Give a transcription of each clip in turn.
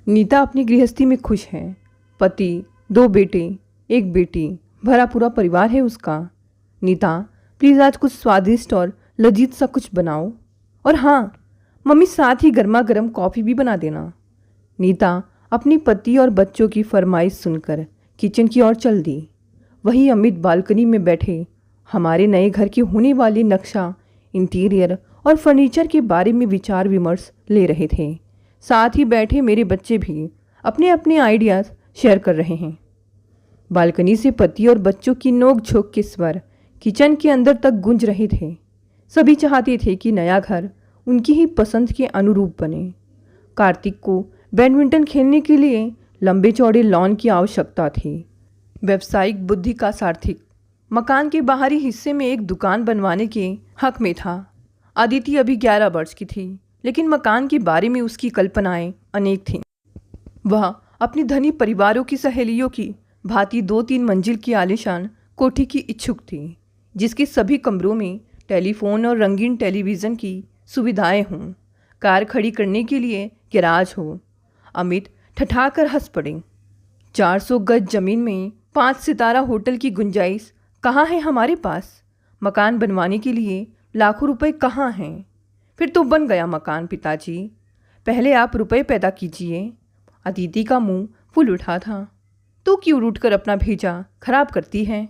नीता अपनी गृहस्थी में खुश है। पति, 2 बेटे, 1 बेटी, भरा पूरा परिवार है उसका। नीता, प्लीज़ आज कुछ स्वादिष्ट और लजीज सा कुछ बनाओ। और हाँ, मम्मी साथ ही गर्मा गर्म कॉफ़ी भी बना देना। नीता अपनी पति और बच्चों की फरमाइश सुनकर किचन की ओर चल दी। वहीं अमित बालकनी में बैठे हमारे नए घर के होने वाले नक्शा, इंटीरियर और फर्नीचर के बारे में विचार विमर्श ले रहे थे। साथ ही बैठे मेरे बच्चे भी अपने अपने आइडियाज़ शेयर कर रहे हैं। बालकनी से पति और बच्चों की नोक झोंक के स्वर किचन के अंदर तक गूंज रहे थे। सभी चाहते थे कि नया घर उनकी ही पसंद के अनुरूप बने। कार्तिक को बैडमिंटन खेलने के लिए लंबे चौड़े लॉन की आवश्यकता थी। व्यावसायिक बुद्धि का सार्थक मकान के बाहरी हिस्से में एक दुकान बनवाने के हक में था। अदिति अभी 11 वर्ष की थी, लेकिन मकान के बारे में उसकी कल्पनाएं अनेक थीं। वह अपनी धनी परिवारों की सहेलियों की भांति 2-3 मंजिल की आलीशान कोठी की इच्छुक थी, जिसके सभी कमरों में टेलीफोन और रंगीन टेलीविज़न की सुविधाएं हों, कार खड़ी करने के लिए गैराज हो। अमित ठठाकर हंस पड़े। 400 गज जमीन में 5 सितारा होटल की गुंजाइश कहाँ है हमारे पास? मकान बनवाने के लिए लाखों रुपए कहाँ हैं? फिर तो बन गया मकान पिताजी, पहले आप रुपए पैदा कीजिए। अदिति का मुंह फूल उठा था। तू क्यों रूठ कर अपना भेजा खराब करती है?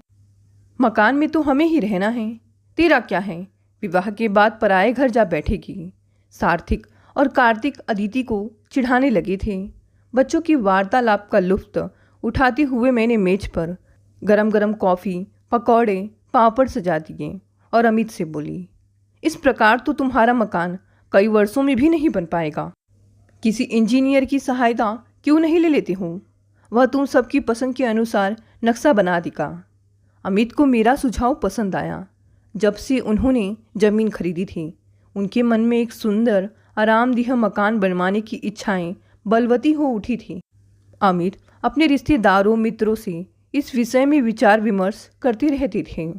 मकान में तो हमें ही रहना है, तेरा क्या है? विवाह के बाद पराए घर जा बैठेगी। सार्थक और कार्तिक अदिति को चिढ़ाने लगे थे। बच्चों की वार्तालाप का लुत्फ उठाते हुए मैंने मेज पर गरम गरम कॉफ़ी, पकौड़े, पापड़ सजा दिए और अमित से बोली, इस प्रकार तो तुम्हारा मकान कई वर्षों में भी नहीं बन पाएगा। किसी इंजीनियर की सहायता क्यों नहीं ले लेती हूँ? वह तुम सबकी पसंद के अनुसार नक्शा बना देगा। अमित को मेरा सुझाव पसंद आया। जब से उन्होंने ज़मीन खरीदी थी, उनके मन में एक सुंदर आरामदेह मकान बनवाने की इच्छाएं बलवती हो उठी थी। अमित अपने रिश्तेदारों मित्रों से इस विषय में विचार विमर्श करते रहते थे।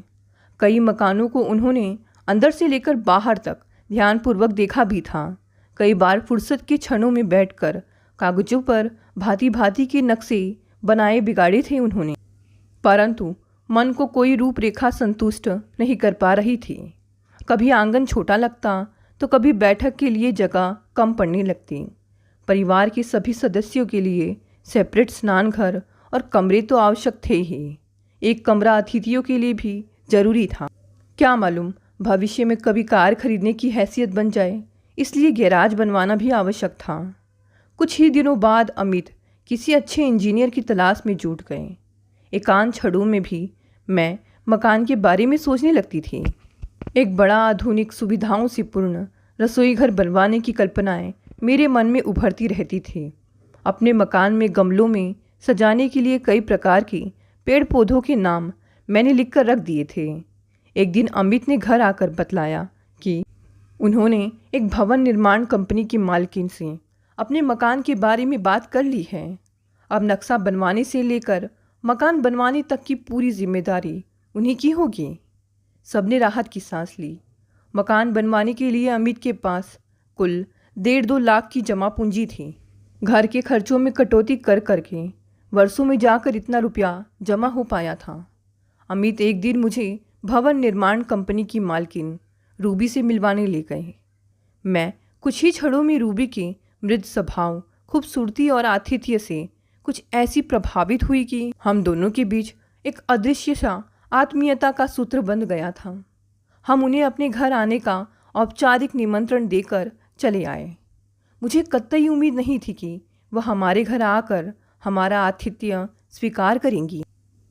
कई मकानों को उन्होंने अंदर से लेकर बाहर तक ध्यानपूर्वक देखा भी था। कई बार फुर्सत के क्षणों में बैठकर कागजों पर भांति भांति के नक्शे बनाए बिगाड़े थे उन्होंने, परंतु मन को कोई रूपरेखा संतुष्ट नहीं कर पा रही थी। कभी आंगन छोटा लगता तो कभी बैठक के लिए जगह कम पड़ने लगती। परिवार के सभी सदस्यों के लिए सेपरेट स्नान घर और कमरे तो आवश्यक थे ही। एक कमरा अतिथियों के लिए भी जरूरी था। क्या मालूम भविष्य में कभी कार खरीदने की हैसियत बन जाए, इसलिए गैराज बनवाना भी आवश्यक था। कुछ ही दिनों बाद अमित किसी अच्छे इंजीनियर की तलाश में जुट गए। एकांत क्षणों में भी मैं मकान के बारे में सोचने लगती थी। एक बड़ा आधुनिक सुविधाओं से पूर्ण रसोई घर बनवाने की कल्पनाएं मेरे मन में उभरती रहती थी। अपने मकान में गमलों में सजाने के लिए कई प्रकार के पेड़ पौधों के नाम मैंने लिखकर रख दिए थे। एक दिन अमित ने घर आकर बतलाया कि उन्होंने एक भवन निर्माण कंपनी की मालकिन से अपने मकान के बारे में बात कर ली है। अब नक्शा बनवाने से लेकर मकान बनवाने तक की पूरी जिम्मेदारी उन्हीं की होगी। सबने राहत की सांस ली। मकान बनवाने के लिए अमित के पास कुल 1.5-2 लाख की जमा पूंजी थी। घर के खर्चों में कटौती कर करके वर्षों में जाकर इतना रुपया जमा हो पाया था। अमित एक दिन मुझे भवन निर्माण कंपनी की मालकिन रूबी से मिलवाने ले गए। मैं कुछ ही क्षणों में रूबी के मृदु स्वभाव, खूबसूरती और आतिथ्य से कुछ ऐसी प्रभावित हुई कि हम दोनों के बीच एक अदृश्य सा आत्मीयता का सूत्र बंध गया था। हम उन्हें अपने घर आने का औपचारिक निमंत्रण देकर चले आए। मुझे कतई उम्मीद नहीं थी कि वह हमारे घर आकर हमारा आतिथ्य स्वीकार करेंगी,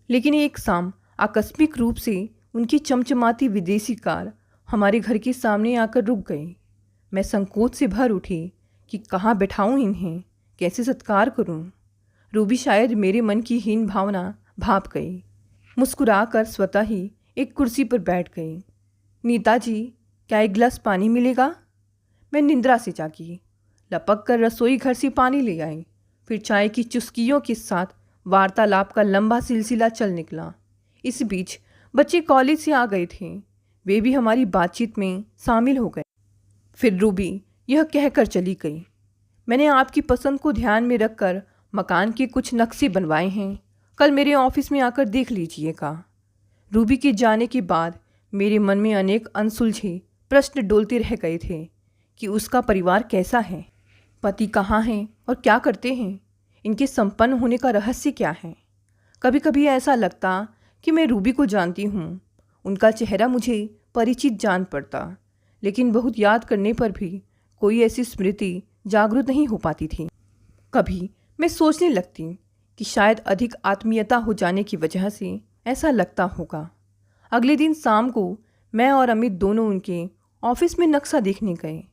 लेकिन एक शाम आकस्मिक रूप से उनकी चमचमाती विदेशी कार हमारे घर के सामने आकर रुक गई। मैं संकोच से भर उठी कि कहाँ बैठाऊँ इन्हें, कैसे सत्कार करूँ। रूबी शायद मेरे मन की हीन भावना भाप गई। मुस्कुराकर स्वतः ही एक कुर्सी पर बैठ गई। नीता जी, क्या एक गिलास पानी मिलेगा? मैं निंद्रा से जागी। लपक कर रसोई घर से पानी ले आई। फिर चाय की चुस्कियों के साथ वार्तालाप का लंबा सिलसिला चल निकला। इस बीच बच्चे कॉलेज से आ गए थे। वे भी हमारी बातचीत में शामिल हो गए। फिर रूबी यह कहकर चली गई, मैंने आपकी पसंद को ध्यान में रखकर मकान के कुछ नक्शे बनवाए हैं, कल मेरे ऑफिस में आकर देख लीजिएगा। रूबी के जाने के बाद मेरे मन में अनेक अनसुलझे प्रश्न डोलते रह गए थे कि उसका परिवार कैसा है, पति कहाँ हैं और क्या करते हैं, इनके संपन्न होने का रहस्य क्या है। कभी कभी ऐसा लगता कि मैं रूबी को जानती हूँ, उनका चेहरा मुझे परिचित जान पड़ता, लेकिन बहुत याद करने पर भी कोई ऐसी स्मृति जागृत नहीं हो पाती थी। कभी मैं सोचने लगती कि शायद अधिक आत्मीयता हो जाने की वजह से ऐसा लगता होगा। अगले दिन शाम को मैं और अमित दोनों उनके ऑफिस में नक्शा देखने गए।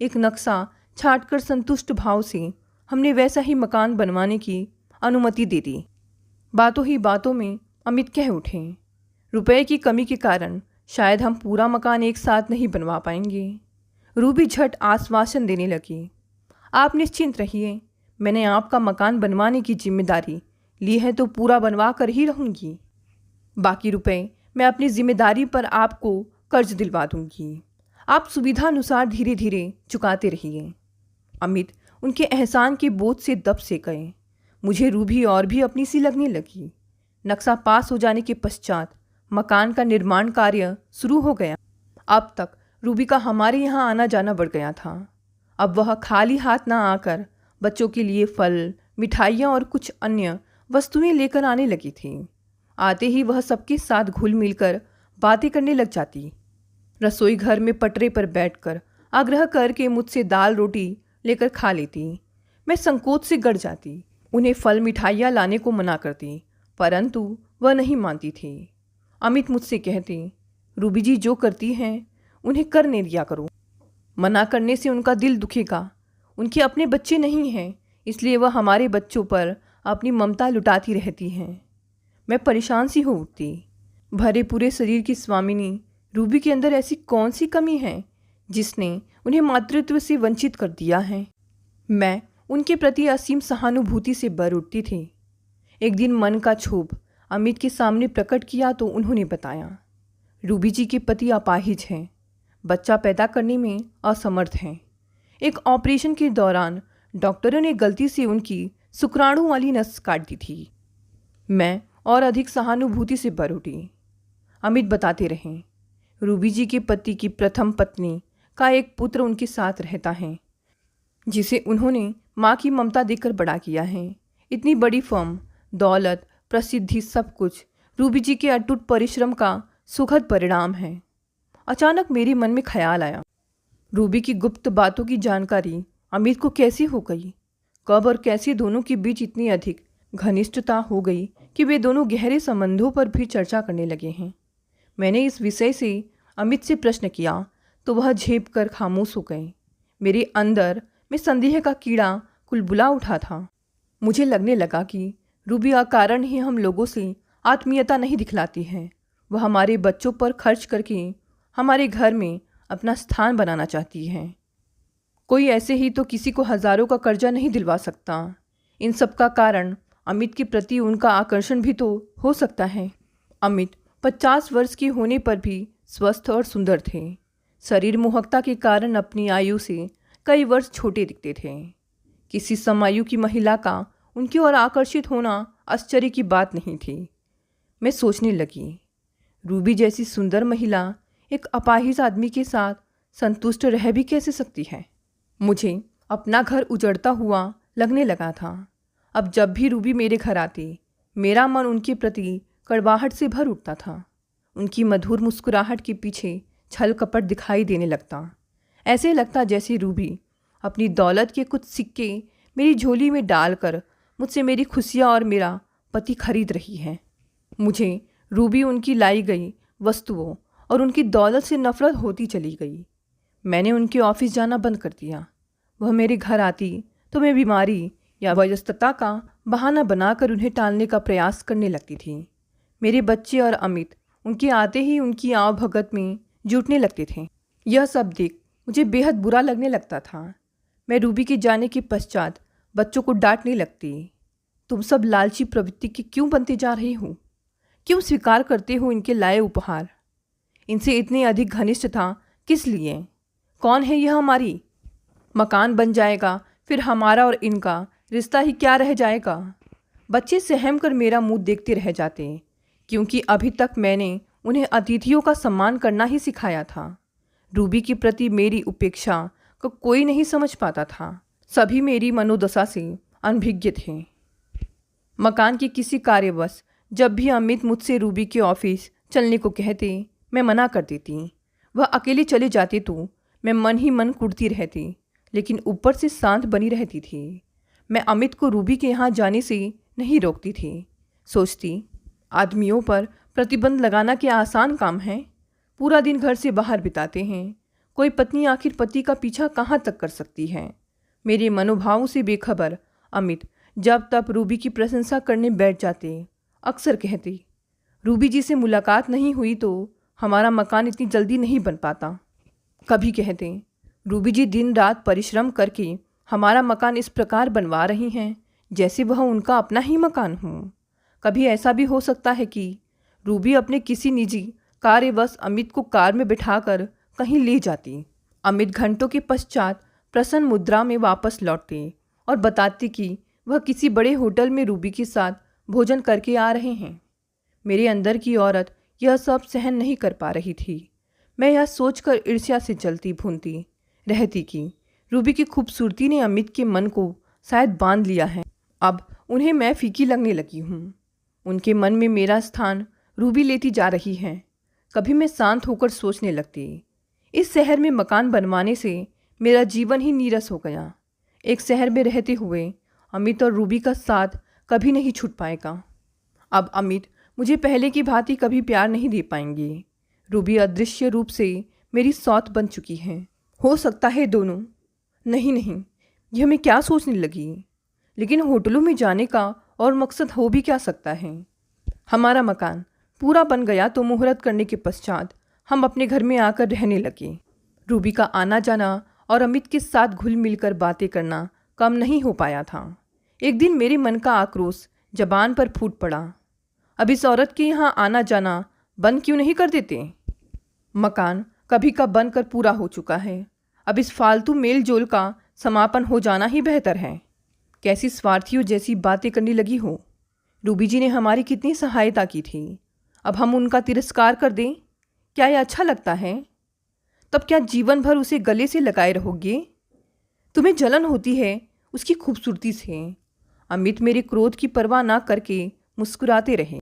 एक नक्शा छांटकर संतुष्ट भाव से हमने वैसा ही मकान बनवाने की अनुमति दे दी। बातों ही बातों में अमित कह उठे, रुपए की कमी के कारण शायद हम पूरा मकान एक साथ नहीं बनवा पाएंगे। रूबी झट आश्वासन देने लगी, आप निश्चिंत रहिए, मैंने आपका मकान बनवाने की जिम्मेदारी ली है तो पूरा बनवा कर ही रहूँगी। बाकी रुपए मैं अपनी जिम्मेदारी पर आपको कर्ज दिलवा दूंगी, आप सुविधानुसार धीरे धीरे चुकाते रहिए। अमित उनके एहसान के बोझ से दब से गए। मुझे रूबी और भी अपनी सी लगने लगी। नक्शा पास हो जाने के पश्चात मकान का निर्माण कार्य शुरू हो गया। अब तक रूबी का हमारे यहाँ आना जाना बढ़ गया था। अब वह खाली हाथ ना आकर बच्चों के लिए फल, मिठाइयाँ और कुछ अन्य वस्तुएं लेकर आने लगी थी। आते ही वह सबके साथ घुल मिलकर बातें करने लग जाती। रसोई घर में पटरे पर बैठकर आग्रह करके मुझसे दाल रोटी लेकर खा लेती। मैं संकोच से गड़ जाती, उन्हें फल मिठाइयाँ लाने को मना करती, परंतु वह नहीं मानती थी। अमित मुझसे कहते, रूबी जी जो करती हैं उन्हें करने दिया करो, मना करने से उनका दिल दुखेगा, उनके अपने बच्चे नहीं हैं, इसलिए वह हमारे बच्चों पर अपनी ममता लुटाती रहती हैं। मैं परेशान सी हो उठती। भरे पूरे शरीर की स्वामिनी रूबी के अंदर ऐसी कौन सी कमी है जिसने उन्हें मातृत्व से वंचित कर दिया है। मैं उनके प्रति असीम सहानुभूति से भर उठती थी। एक दिन मन का क्षोभ अमित के सामने प्रकट किया तो उन्होंने बताया, रूबी जी के पति अपाहिज हैं, बच्चा पैदा करने में असमर्थ हैं। एक ऑपरेशन के दौरान डॉक्टरों ने गलती से उनकी शुक्राणु वाली नस काट दी थी। मैं और अधिक सहानुभूति से भर उठी। अमित बताते रहे, रूबी जी के पति की प्रथम पत्नी का एक पुत्र उनके साथ रहता है, जिसे उन्होंने माँ की ममता देकर बड़ा किया है। इतनी बड़ी फर्म, दौलत, प्रसिद्धि, सब कुछ रूबी जी के अटूट परिश्रम का सुखद परिणाम है। अचानक मेरे मन में ख्याल आया, रूबी की गुप्त बातों की जानकारी अमित को कैसी हो गई? कब और कैसे दोनों के बीच इतनी अधिक घनिष्ठता हो गई कि वे दोनों गहरे संबंधों पर भी चर्चा करने लगे हैं। मैंने इस विषय से अमित से प्रश्न किया तो वह झेप कर खामोश हो गए। मेरे अंदर में संदेह का कीड़ा कुलबुला उठा था। मुझे लगने लगा कि रूबी अकारण ही हम लोगों से आत्मीयता नहीं दिखलाती है। वह हमारे बच्चों पर खर्च करके हमारे घर में अपना स्थान बनाना चाहती है। कोई ऐसे ही तो किसी को हजारों का कर्जा नहीं दिलवा सकता। इन सब का कारण अमित के प्रति उनका आकर्षण भी तो हो सकता है। अमित 50 वर्ष के होने पर भी स्वस्थ और सुंदर थे। शरीर मोहकता के कारण अपनी आयु से कई वर्ष छोटे दिखते थे। किसी समायु की महिला का उनकी ओर आकर्षित होना आश्चर्य की बात नहीं थी। मैं सोचने लगी, रूबी जैसी सुंदर महिला एक अपाहिज आदमी के साथ संतुष्ट रह भी कैसे सकती है? मुझे अपना घर उजड़ता हुआ लगने लगा था। अब जब भी रूबी मेरे घर आती, मेरा मन उनके प्रति कड़वाहट से भर उठता था। उनकी मधुर मुस्कुराहट के पीछे छल कपट दिखाई देने लगता। ऐसे लगता जैसे रूबी अपनी दौलत के कुछ सिक्के मेरी झोली में डालकर मुझसे मेरी खुशियाँ और मेरा पति खरीद रही है। मुझे रूबी उनकी लाई गई वस्तुओं और उनकी दौलत से नफरत होती चली गई। मैंने उनके ऑफिस जाना बंद कर दिया। वह मेरे घर आती तो मैं बीमारी या व्यस्तता का बहाना बनाकर उन्हें टालने का प्रयास करने लगती थी। मेरे बच्चे और अमित उनके आते ही उनकी आवभगत में जुटने लगते थे। यह सब देख मुझे बेहद बुरा लगने लगता था। मैं रूबी के जाने के पश्चात बच्चों को डांटने लगती, तुम सब लालची प्रवृत्ति के क्यों बनते जा रहे हो? क्यों स्वीकार करते हो इनके लाए उपहार? इनसे इतनी अधिक घनिष्ठता किस लिए? कौन है यह हमारी? मकान बन जाएगा फिर हमारा और इनका रिश्ता ही क्या रह जाएगा। बच्चे सहम कर मेरा मुंह देखते रह जाते, क्योंकि अभी तक मैंने उन्हें अतिथियों का सम्मान करना ही सिखाया था। रूबी के प्रति मेरी उपेक्षा को कोई नहीं समझ पाता था। सभी मेरी मनोदशा से अनभिज्ञ थे। मकान के किसी कार्यवश जब भी अमित मुझसे रूबी के ऑफिस चलने को कहते, मैं मना कर देती। वह अकेले चले जाते तो मैं मन ही मन कुढ़ती रहती, लेकिन ऊपर से शांत बनी रहती थी। मैं अमित को रूबी के यहाँ जाने से नहीं रोकती थी। सोचती, आदमियों पर प्रतिबंध लगाना क्या आसान काम है। पूरा दिन घर से बाहर बिताते हैं। कोई पत्नी आखिर पति का पीछा कहाँ तक कर सकती है। मेरे मनोभावों से बेखबर अमित जब तब रूबी की प्रशंसा करने बैठ जाते। अक्सर कहते, रूबी जी से मुलाकात नहीं हुई तो हमारा मकान इतनी जल्दी नहीं बन पाता। कभी कहते, रूबी जी दिन रात परिश्रम करके हमारा मकान इस प्रकार बनवा रही हैं जैसे वह उनका अपना ही मकान हो। कभी ऐसा भी हो सकता है कि रूबी अपने किसी निजी कार्यवश अमित को कार में बिठाकर कहीं ले जाती। अमित घंटों के पश्चात प्रसन्न मुद्रा में वापस लौटते और बताते कि वह किसी बड़े होटल में रूबी के साथ भोजन करके आ रहे हैं। मेरे अंदर की औरत यह सब सहन नहीं कर पा रही थी। मैं यह सोचकर ईर्ष्या से जलती भूनती रहती कि रूबी की खूबसूरती ने अमित के मन को शायद बांध लिया है। अब उन्हें मैं फीकी लगने लगी हूँ। उनके मन में मेरा स्थान रूबी लेती जा रही है। कभी मैं शांत होकर सोचने लगती, इस शहर में मकान बनवाने से मेरा जीवन ही नीरस हो गया। एक शहर में रहते हुए अमित और रूबी का साथ कभी नहीं छूट पाएगा। अब अमित मुझे पहले की भांति कभी प्यार नहीं दे पाएंगे। रूबी अदृश्य रूप से मेरी सौत बन चुकी है। हो सकता है दोनों। नहीं, यह मैं क्या सोचने लगी। लेकिन होटलों में जाने का और मकसद हो भी क्या सकता है। हमारा मकान पूरा बन गया तो मुहूर्त करने के पश्चात हम अपने घर में आकर रहने लगे। रूबी का आना जाना और अमित के साथ घुल मिलकर बातें करना कम नहीं हो पाया था। एक दिन मेरे मन का आक्रोश जबान पर फूट पड़ा। अब इस औरत के यहाँ आना जाना बंद क्यों नहीं कर देते। मकान कभी का बनकर पूरा हो चुका है। अब इस फालतू मेल जोल का समापन हो जाना ही बेहतर है। कैसी स्वार्थियों जैसी बातें करने लगी हो। रूबी जी ने हमारी कितनी सहायता की थी, अब हम उनका तिरस्कार कर दें, क्या यह अच्छा लगता है। तब क्या जीवन भर उसे गले से लगाए रहोगे। तुम्हें जलन होती है उसकी खूबसूरती से। अमित मेरे क्रोध की परवाह ना करके मुस्कुराते रहे,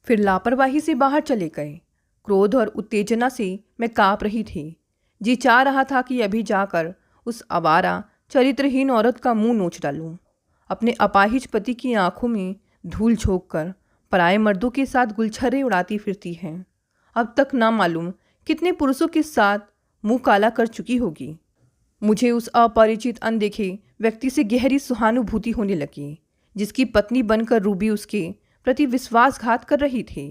फिर लापरवाही से बाहर चले गए। क्रोध और उत्तेजना से मैं काँप रही थी। जी चाह रहा था कि अभी जाकर उस आवारा चरित्रहीन औरत का मुंह नोच डालूं। अपने अपाहिज पति की आंखों में धूल झोंक कर पराए मर्दों के साथ गुलछर्रे उड़ाती फिरती है। अब तक ना मालूम कितने पुरुषों के साथ मुंह काला कर चुकी होगी। मुझे उस अपरिचित अनदेखे व्यक्ति से गहरी सहानुभूति होने लगी, जिसकी पत्नी बनकर रूबी उसके प्रति विश्वासघात कर रही थी।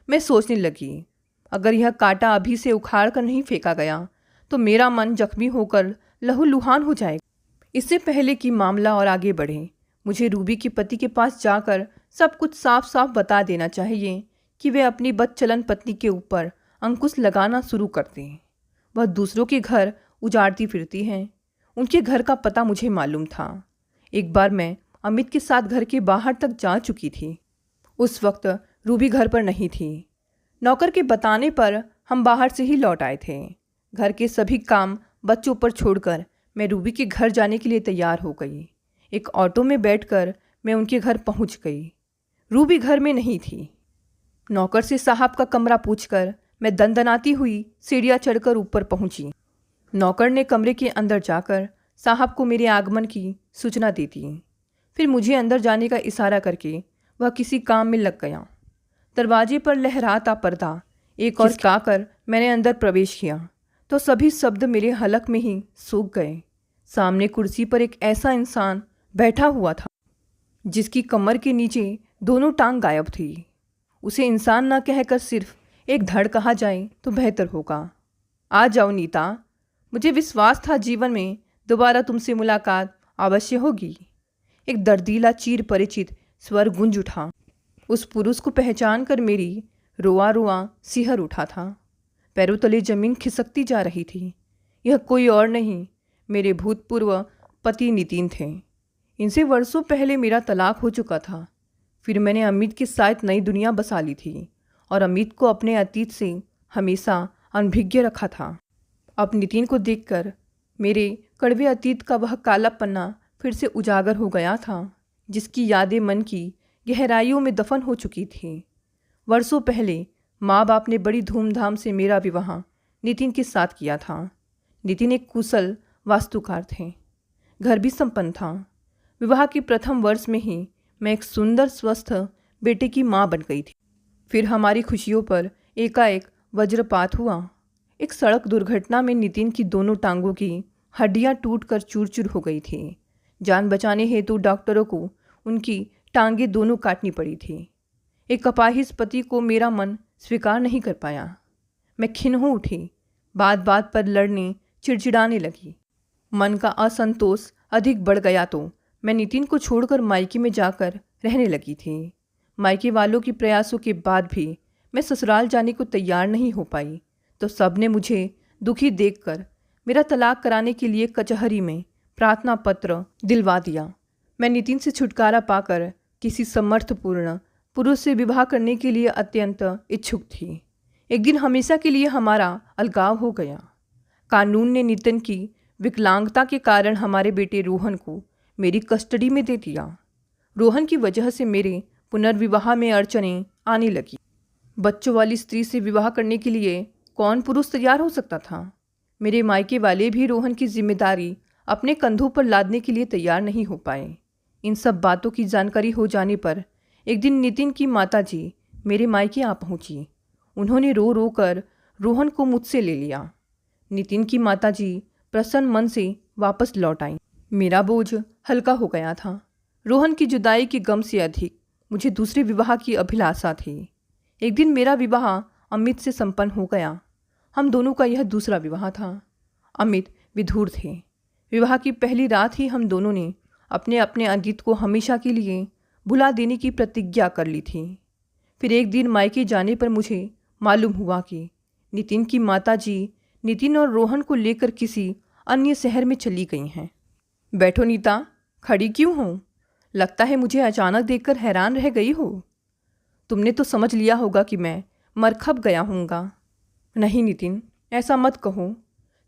मैं सोचने लगी, अगर यह कांटा अभी से उखाड़ कर नहीं फेंका गया तो मेरा मन जख्मी होकर लहूलुहान हो जाएगा। इससे पहले कि मामला और आगे बढ़े, मुझे रूबी के पति के पास जाकर सब कुछ साफ साफ बता देना चाहिए कि वे अपनी बदचलन पत्नी के ऊपर अंकुश लगाना शुरू कर दें। वह दूसरों के घर उजाड़ती फिरती हैं। उनके घर का पता मुझे मालूम था। एक बार मैं अमित के साथ घर के बाहर तक जा चुकी थी। उस वक्त रूबी घर पर नहीं थी। नौकर के बताने पर हम बाहर से ही लौट आए थे। घर के सभी काम बच्चों पर छोड़कर मैं रूबी के घर जाने के लिए तैयार हो गई। एक ऑटो में बैठकर मैं उनके घर पहुंच गई। रूबी घर में नहीं थी। नौकर से साहब का कमरा पूछकर मैं दनदनाती हुई सीढ़ियाँ चढ़कर ऊपर पहुंची। नौकर ने कमरे के अंदर जाकर साहब को मेरे आगमन की सूचना दी दी। फिर मुझे अंदर जाने का इशारा करके वह किसी काम में लग गया। दरवाजे पर लहराता पर्दा एक और खिसकाकर मैंने अंदर प्रवेश किया तो सभी शब्द मेरे हलक में ही सूख गए। सामने कुर्सी पर एक ऐसा इंसान बैठा हुआ था जिसकी कमर के नीचे दोनों टांग गायब थी। उसे इंसान ना कहकर सिर्फ एक धड़ कहा जाए तो बेहतर होगा। आ जाओ नीता, मुझे विश्वास था जीवन में दोबारा तुमसे मुलाकात अवश्य होगी। एक दर्दीला चीर परिचित स्वर गूंज उठा। उस पुरुष को पहचान कर मेरी रोआ रोआ सिहर उठा था। पैरों तले जमीन खिसकती जा रही थी। यह कोई और नहीं, मेरे भूतपूर्व पति नितिन थे। इनसे वर्षों पहले मेरा तलाक हो चुका था। फिर मैंने अमित के साथ नई दुनिया बसा ली थी और अमित को अपने अतीत से हमेशा अनभिज्ञ रखा था। अब नितिन को देखकर मेरे कड़वे अतीत का वह काला पन्ना फिर से उजागर हो गया था, जिसकी यादें मन की गहराइयों में दफन हो चुकी थी। वर्षों पहले माँ बाप ने बड़ी धूमधाम से मेरा विवाह नितिन के साथ किया था। नितिन एक कुशल वास्तुकार थे, घर भी संपन्न था। विवाह के प्रथम वर्ष में ही मैं एक सुंदर स्वस्थ बेटे की माँ बन गई थी। फिर हमारी खुशियों पर एकाएक वज्रपात हुआ। एक सड़क दुर्घटना में नितिन की दोनों टांगों की हड्डियां टूटकर चूर चूर हो गई थी। जान बचाने हेतु डॉक्टरों को उनकी टांगें दोनों काटनी पड़ी थी। एक अपाहिज पति को मेरा मन स्वीकार नहीं कर पाया। मैं खिन्न हो उठी, बात बात पर लड़ने चिड़चिड़ाने लगी। मन का असंतोष अधिक बढ़ गया तो मैं नितिन को छोड़कर मायके में जाकर रहने लगी थी। मायके वालों के प्रयासों के बाद भी मैं ससुराल जाने को तैयार नहीं हो पाई तो सबने मुझे दुखी देखकर मेरा तलाक कराने के लिए कचहरी में प्रार्थना पत्र दिलवा दिया। मैं नितिन से छुटकारा पाकर किसी समर्थपूर्ण पुरुष से विवाह करने के लिए अत्यंत इच्छुक थी। एक दिन हमेशा के लिए हमारा अलगाव हो गया। कानून ने नितिन की विकलांगता के कारण हमारे बेटे रोहन को मेरी कस्टडी में दे दिया। रोहन की वजह से मेरे पुनर्विवाह में अड़चनें आने लगी। बच्चों वाली स्त्री से विवाह करने के लिए कौन पुरुष तैयार हो सकता था? मेरे मायके वाले भी रोहन की जिम्मेदारी अपने कंधों पर लादने के लिए तैयार नहीं हो पाए। इन सब बातों की जानकारी हो जाने पर एक दिन नितिन की माताजी मेरे मायके आ पहुंची। उन्होंने रो रो कर रोहन को मुझसे ले लिया। नितिन की माताजी प्रसन्न मन से वापस लौट आई। मेरा बोझ हल्का हो गया था। रोहन की जुदाई के गम से अधिक मुझे दूसरे विवाह की अभिलाषा थी। एक दिन मेरा विवाह अमित से संपन्न हो गया। हम दोनों का यह दूसरा विवाह था। अमित विधुर थे। विवाह की पहली रात ही हम दोनों ने अपने अपने अतीत को हमेशा के लिए भुला देने की प्रतिज्ञा कर ली थी। फिर एक दिन मायके जाने पर मुझे मालूम हुआ कि नितिन की माताजी नितिन और रोहन को लेकर किसी अन्य शहर में चली गई हैं। बैठो नीता, खड़ी क्यों हो? लगता है मुझे अचानक देखकर हैरान रह गई हो। तुमने तो समझ लिया होगा कि मैं मरखप गया हूँगा। नहीं नितिन, ऐसा मत कहो।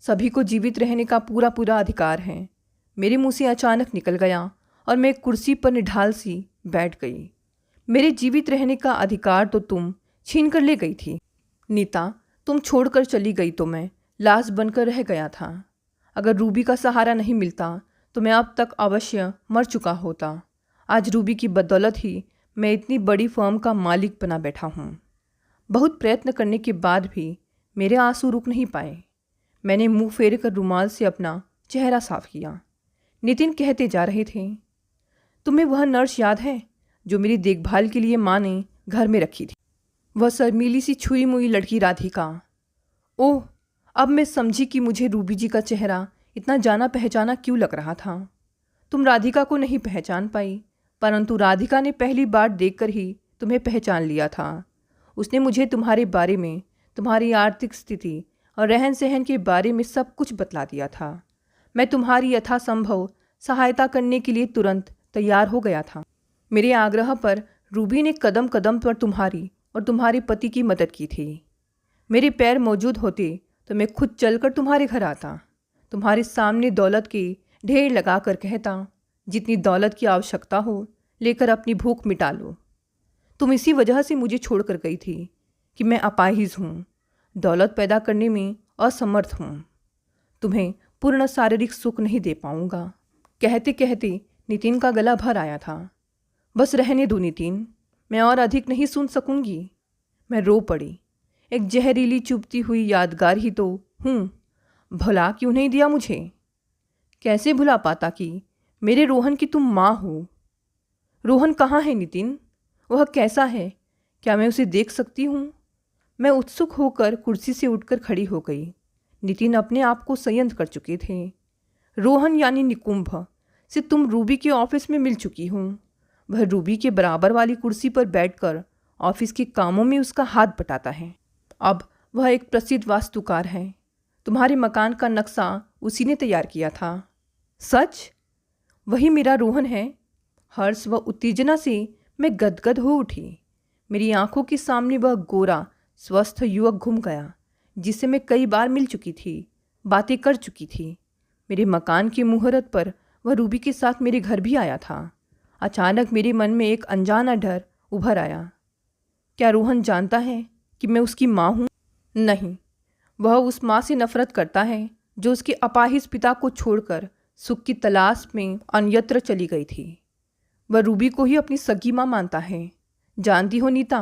सभी को जीवित रहने का पूरा पूरा अधिकार है। मेरे मुंह से अचानक निकल गया और मैं एक कुर्सी पर निढाल सी बैठ गई। मेरे जीवित रहने का अधिकार तो तुम छीन कर ले गई थी। नीता, तुम छोड़कर चली गई तो मैं लाश बनकर रह गया था। अगर रूबी का सहारा नहीं मिलता तो मैं अब तक अवश्य मर चुका होता। आज रूबी की बदौलत ही मैं इतनी बड़ी फर्म का मालिक बना बैठा हूँ। बहुत प्रयत्न करने के बाद भी मेरे आंसू रुक नहीं पाए। मैंने मुंह फेर कर रुमाल से अपना चेहरा साफ किया। नितिन कहते जा रहे थे, तुम्हें वह नर्स याद है जो मेरी देखभाल के लिए माँ ने घर में रखी थी? वह शर्मीली सी छुई मुई लड़की राधिका। ओह, अब मैं समझी कि मुझे रूबी जी का चेहरा इतना जाना पहचाना क्यों लग रहा था। तुम राधिका को नहीं पहचान पाई, परंतु राधिका ने पहली बार देखकर ही तुम्हें पहचान लिया था। उसने मुझे तुम्हारे बारे में, तुम्हारी आर्थिक स्थिति और रहन सहन के बारे में सब कुछ बतला दिया था। मैं तुम्हारी यथासंभव सहायता करने के लिए तुरंत तैयार हो गया था। मेरे आग्रह पर रूबी ने कदम कदम पर तुम्हारी और तुम्हारे पति की मदद की थी। मेरे पैर मौजूद होते तो मैं खुद चलकर तुम्हारे घर आता, तुम्हारे सामने दौलत के ढेर लगा कर कहता, जितनी दौलत की आवश्यकता हो लेकर अपनी भूख मिटा लो। तुम इसी वजह से मुझे छोड़कर गई थी कि मैं अपाहिज हूँ, दौलत पैदा करने में असमर्थ हूँ। तुम्हें पूर्ण शारीरिक सुख नहीं दे पाऊँगा। कहते कहते नितिन का गला भर आया था। बस रहने दो नितिन, मैं और अधिक नहीं सुन सकूंगी। मैं रो पड़ी। एक जहरीली चुभती हुई यादगार ही तो हूँ। भुला क्यों नहीं दिया मुझे? कैसे भुला पाता कि मेरे रोहन की तुम माँ हो? रोहन कहाँ है नितिन? वह कैसा है? क्या मैं उसे देख सकती हूँ? मैं उत्सुक होकर कुर्सी से उठकर खड़ी हो गई। नितिन अपने आप को संयंत्र कर चुके थे। रोहन यानी निकुंभ से तुम रूबी के ऑफिस में मिल चुकी हूँ। वह रूबी के बराबर वाली कुर्सी पर बैठकर ऑफिस के कामों में उसका हाथ बटाता है। अब वह एक प्रसिद्ध वास्तुकार है। तुम्हारे मकान का नक्शा उसी ने तैयार किया था। सच? वही मेरा रोहन है। हर्ष व उत्तेजना से मैं गदगद हो उठी। मेरी आंखों के सामने वह गोरा स्वस्थ युवक घूम गया जिससे मैं कई बार मिल चुकी थी, बातें कर चुकी थी। मेरे मकान के मुहूर्त पर वह रूबी के साथ मेरे घर भी आया था। अचानक मेरे मन में एक अनजाना डर उभर आया। क्या रोहन जानता है कि मैं उसकी माँ हूँ? नहीं, वह उस माँ से नफरत करता है जो उसके अपाहिज पिता को छोड़कर सुख की तलाश में अन्यत्र चली गई थी। वह रूबी को ही अपनी सगी माँ मानता है। जानती हो नीता,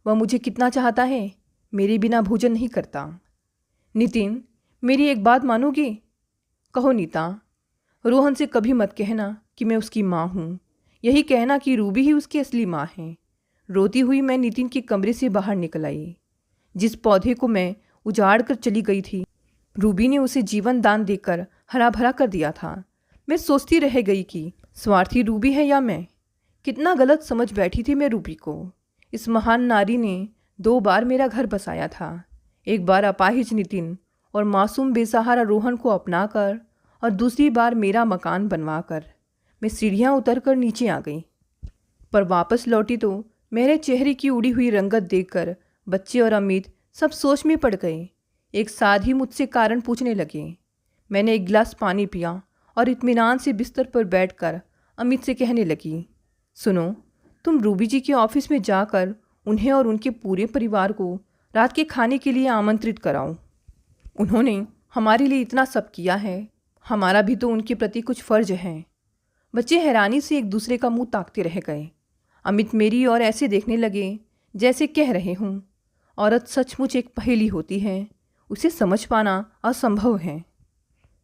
वह मुझे कितना चाहता है, मेरे बिना भोजन नहीं करता। नितिन, मेरी एक बात मानोगे? कहो नीता। रोहन से कभी मत कहना कि मैं उसकी माँ हूँ। यही कहना कि रूबी ही उसकी असली माँ है। रोती हुई मैं नितिन के कमरे से बाहर निकल आई। जिस पौधे को मैं उजाड़ कर चली गई थी, रूबी ने उसे जीवन दान देकर हरा भरा कर दिया था। मैं सोचती रह गई कि स्वार्थी रूबी है या मैं। कितना गलत समझ बैठी थी मैं रूबी को। इस महान नारी ने 2 बार मेरा घर बसाया था। एक बार अपाहिज नितिन और मासूम बेसहारा रोहन को अपनाकर, और दूसरी बार मेरा मकान बनवाकर। मैं सीढ़ियाँ उतरकर नीचे आ गई, पर वापस लौटी तो मेरे चेहरे की उड़ी हुई रंगत देखकर बच्चे और अमित सब सोच में पड़ गए। एक साथ ही मुझसे कारण पूछने लगे। मैंने एक गिलास पानी पिया और इत्मीनान से बिस्तर पर बैठकर अमित से कहने लगी, सुनो, तुम रूबी जी के ऑफिस में जाकर उन्हें और उनके पूरे परिवार को रात के खाने के लिए आमंत्रित कराओ। उन्होंने हमारे लिए इतना सब किया है, हमारा भी तो उनके प्रति कुछ फर्ज है। बच्चे हैरानी से एक दूसरे का मुंह ताकते रह गए। अमित मेरी ओर ऐसे देखने लगे जैसे कह रहे हूँ, औरत सचमुच एक पहेली होती है, उसे समझ पाना असंभव है।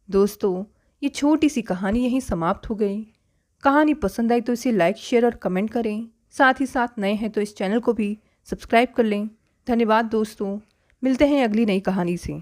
दोस्तों, ये छोटी सी कहानी यहीं समाप्त हो गई। कहानी पसंद आई तो इसे लाइक, शेयर और कमेंट करें। साथ ही साथ नए हैं तो इस चैनल को भी सब्सक्राइब कर लें। धन्यवाद दोस्तों, मिलते हैं अगली नई कहानी से।